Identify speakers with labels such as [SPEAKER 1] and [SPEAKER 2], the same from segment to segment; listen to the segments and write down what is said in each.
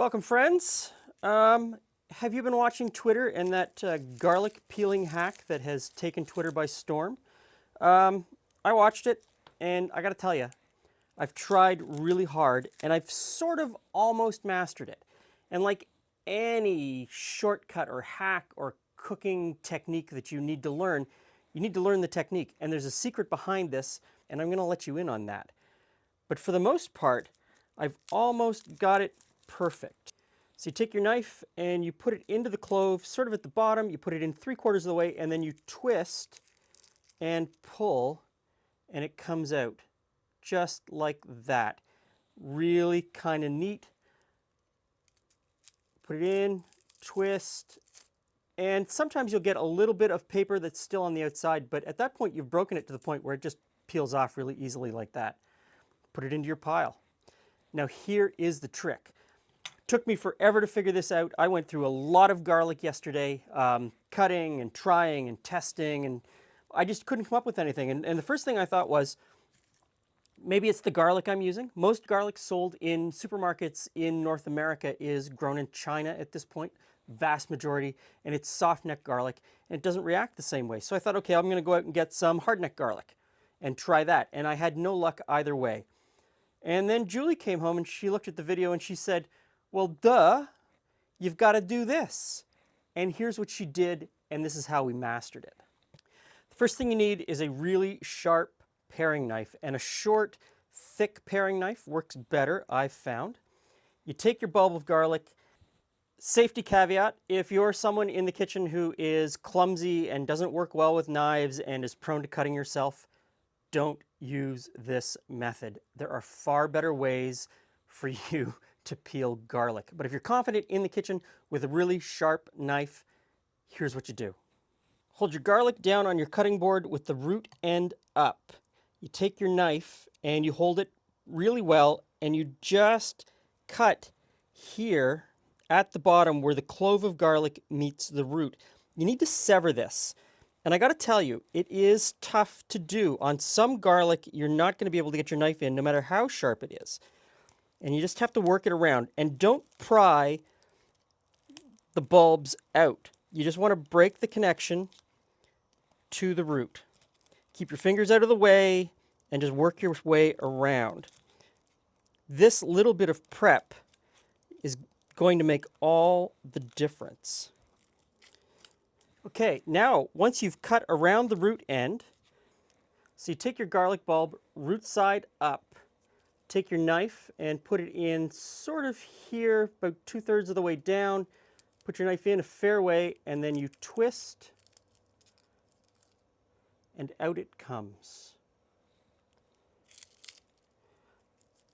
[SPEAKER 1] Welcome, friends. Have you been watching Twitter and that garlic peeling hack that has taken Twitter by storm? I watched it, and I gotta tell you, I've tried really hard, and I've sort of almost mastered it. And like any shortcut or hack or cooking technique that you need to learn the technique. And there's a secret behind this, and I'm gonna let you in on that. But for the most part, I've almost got it perfect. So you take your knife and you put it into the clove, sort of at the bottom, you put it in 3/4 of the way, and then you twist and pull, and it comes out just like that. Really kind of neat. Put it in, twist, and sometimes you'll get a little bit of paper that's still on the outside, but at that point you've broken it to the point where it just peels off really easily like that. Put it into your pile. Now here is the trick. Took me forever to figure this out. I went through a lot of garlic yesterday, cutting and trying and testing, and I just couldn't come up with anything. And the first thing I thought was, maybe it's the garlic I'm using. Most garlic sold in supermarkets in North America is grown in China at this point, vast majority, and it's soft neck garlic, and it doesn't react the same way. So I thought, okay, I'm gonna go out and get some hard neck garlic and try that. And I had no luck either way. And then Julie came home and she looked at the video and she said, well, duh, you've got to do this. And here's what she did, and this is how we mastered it. The first thing you need is a really sharp paring knife, and a short, thick paring knife works better, I've found. You take your bulb of garlic. Safety caveat, if you're someone in the kitchen who is clumsy and doesn't work well with knives and is prone to cutting yourself, don't use this method. There are far better ways for you to peel garlic. But if you're confident in the kitchen with a really sharp knife, here's what you do. Hold your garlic down on your cutting board with the root end up. You take your knife and you hold it really well, and you just cut here at the bottom where the clove of garlic meets the root. You need to sever this. And I got to tell you, it is tough to do. On some garlic, you're not going to be able to get your knife in no matter how sharp it is. And you just have to work it around. And don't pry the bulbs out. You just want to break the connection to the root. Keep your fingers out of the way and just work your way around. This little bit of prep is going to make all the difference. Okay, now once you've cut around the root end, so you take your garlic bulb root side up, take your knife and put it in sort of here, about 2/3 of the way down, put your knife in a fair way, and then you twist, and out it comes.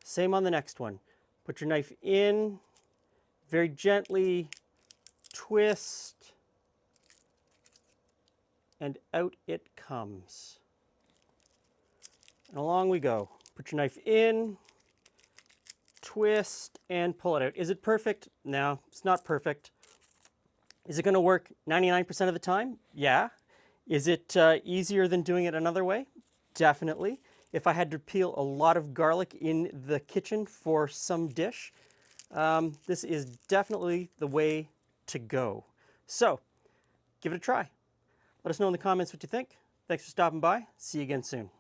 [SPEAKER 1] Same on the next one. Put your knife in, very gently, twist, and out it comes. And along we go. Put your knife in, twist, and pull it out. Is it perfect? No, it's not perfect. Is it going to work 99% of the time? Yeah. Is it easier than doing it another way? Definitely. If I had to peel a lot of garlic in the kitchen for some dish, this is definitely the way to go. So, give it a try. Let us know in the comments what you think. Thanks for stopping by. See you again soon.